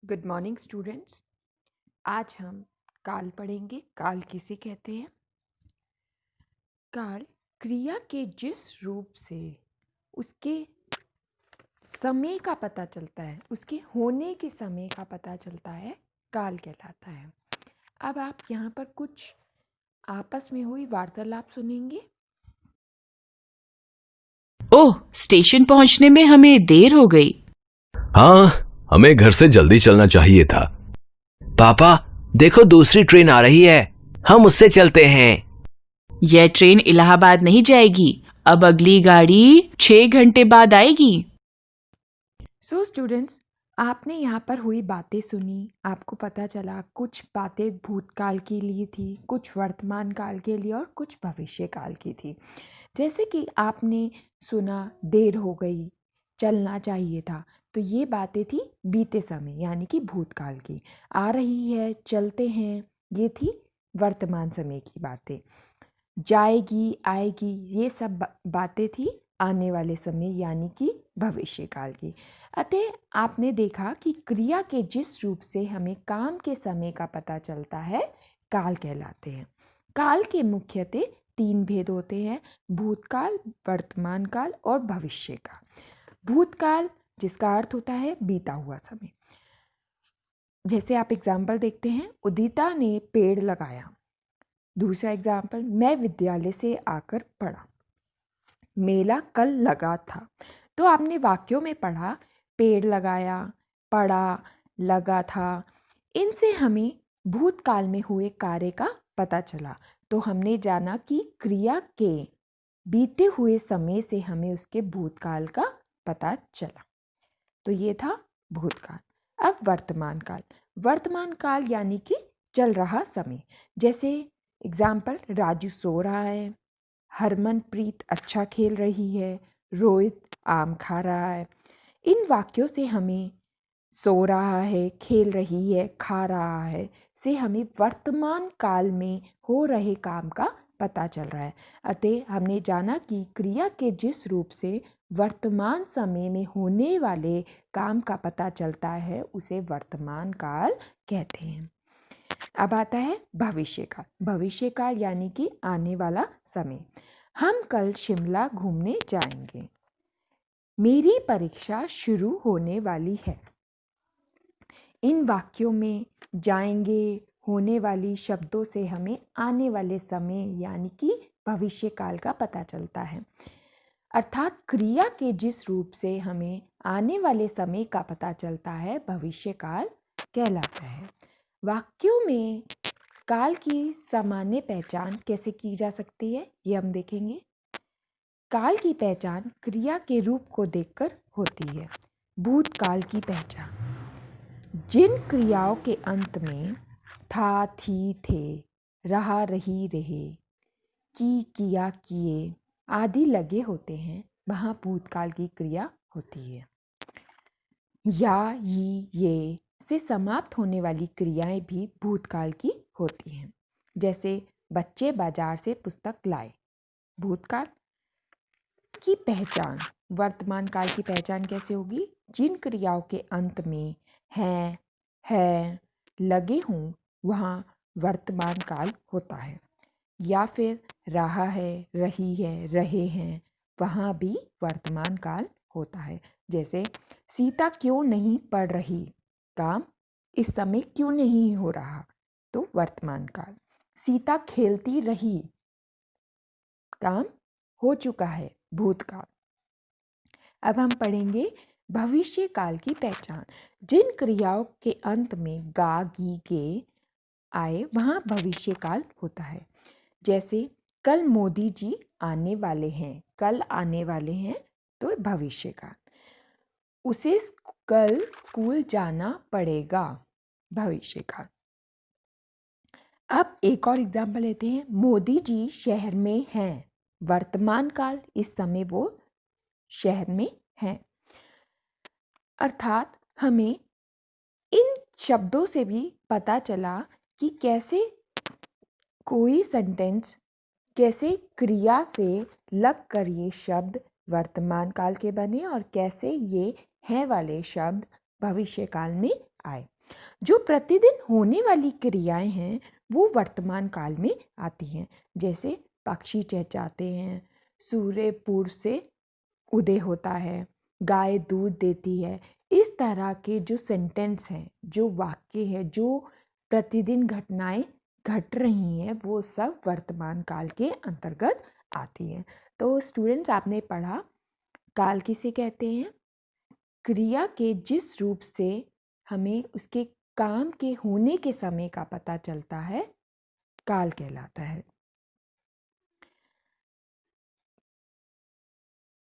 Good morning students. आज हम काल पढ़ेंगे। काल किसे कहते हैं? काल क्रिया के जिस रूप से उसके समय का पता चलता है, उसके होने के समय का पता चलता है, काल कहलाता है। अब आप यहाँ पर कुछ आपस में हुई वार्तालाप सुनेंगे। ओह, स्टेशन पहुंचने में हमें देर हो गई। हाँ, हमें घर से जल्दी चलना चाहिए था। पापा, देखो दूसरी ट्रेन आ रही है, हम उससे चलते हैं। यह ट्रेन इलाहाबाद नहीं जाएगी। अब अगली गाड़ी 6 घंटे बाद आएगी। सो स्टूडेंट्स, आपने यहाँ पर हुई बातें सुनी। आपको पता चला कुछ बातें भूतकाल के लिए थी, कुछ वर्तमान काल के लिए और कुछ भविष्य काल की थी। जैसे कि आपने सुना देर हो गई, चलना चाहिए था, तो ये बातें थी बीते समय यानी कि भूतकाल की। आ रही है, चलते हैं, ये थी वर्तमान समय की बातें। जाएगी, आएगी, ये सब बातें थी आने वाले समय यानी कि भविष्य काल की। अतः आपने देखा कि क्रिया के जिस रूप से हमें काम के समय का पता चलता है, काल कहलाते हैं। काल के मुख्यतः 3 भेद होते हैं: भूतकाल, वर्तमान काल और भविष्य काल। भूतकाल जिसका अर्थ होता है बीता हुआ समय। जैसे आप एग्जाम्पल देखते हैं, उदिता ने पेड़ लगाया। दूसरा एग्जाम्पल, मैं विद्यालय से आकर पढ़ा। मेला कल लगा था। तो आपने वाक्यों में पढ़ा, पेड़ लगाया, पढ़ा, लगा था। इनसे हमें भूतकाल में हुए कार्य का पता चला। तो हमने जाना कि क्रिया के बीते हुए समय से हमें उसके भूतकाल का पता चला। तो ये था भूतकाल। अब वर्तमान काल। वर्तमान काल यानी कि चल रहा समय। जैसे एग्जाम्पल, राजू सो रहा है, हरमनप्रीत अच्छा खेल रही है, रोहित आम खा रहा है। इन वाक्यों से हमें सो रहा है, खेल रही है, खा रहा है से हमें वर्तमान काल में हो रहे काम का पता चल रहा है। अतः हमने जाना कि क्रिया के जिस रूप से वर्तमान समय में होने वाले काम का पता चलता है, उसे वर्तमान काल कहते हैं। अब आता है भविष्य काल। भविष्य काल यानी कि आने वाला समय। हम कल शिमला घूमने जाएंगे। मेरी परीक्षा शुरू होने वाली है। इन वाक्यों में जाएंगे, होने वाली शब्दों से हमें आने वाले समय यानी कि भविष्य काल का पता चलता है। अर्थात क्रिया के जिस रूप से हमें आने वाले समय का पता चलता है, भविष्य काल कहलाता है। वाक्यों में काल की सामान्य पहचान कैसे की जा सकती है, ये हम देखेंगे। काल की पहचान क्रिया के रूप को देखकर होती है। भूतकाल की पहचान, जिन क्रियाओं के अंत में था, थी, थे, रहा, रही, रहे, की, किया, किए आदि लगे होते हैं, वहाँ भूतकाल की क्रिया होती है। या, ये से समाप्त होने वाली क्रियाएं भी भूतकाल की होती हैं। जैसे बच्चे बाजार से पुस्तक लाए। भूतकाल की पहचान। वर्तमान काल की पहचान कैसे होगी? जिन क्रियाओं के अंत में है, लगे हों, वहाँ वर्तमान काल होता है। या फिर रहा है, रही है, रहे हैं, वहाँ भी वर्तमान काल होता है। जैसे सीता क्यों नहीं पढ़ रही, काम इस समय क्यों नहीं हो रहा, तो वर्तमान काल। सीता खेलती रही, काम हो चुका है, भूतकाल। अब हम पढ़ेंगे भविष्य काल की पहचान। जिन क्रियाओं के अंत में गा, गी, गे आए, वहाँ भविष्य काल होता है। जैसे कल मोदी जी आने वाले हैं, कल आने वाले हैं, तो भविष्य काल। उसे कल स्कूल जाना पड़ेगा, भविष्य काल। अब एक और एग्जाम्पल लेते हैं। मोदी जी शहर में हैं, वर्तमान काल, इस समय वो शहर में हैं। अर्थात हमें इन शब्दों से भी पता चला कि कैसे कोई सेंटेंस, कैसे क्रिया से लग कर ये शब्द वर्तमान काल के बने और कैसे ये हैं वाले शब्द भविष्य काल में आए। जो प्रतिदिन होने वाली क्रियाएं हैं वो वर्तमान काल में आती हैं, जैसे पक्षी चहचहाते हैं, सूर्य पूर्व से उदय होता है, गाय दूध देती है। इस तरह के जो सेंटेंस हैं, जो वाक्य हैं, जो प्रतिदिन घटनाएं घट रही हैं, वो सब वर्तमान काल के अंतर्गत आती हैं। तो स्टूडेंट्स, आपने पढ़ा काल किसे कहते हैं? क्रिया के जिस रूप से हमें उसके काम के होने के समय का पता चलता है, काल कहलाता है।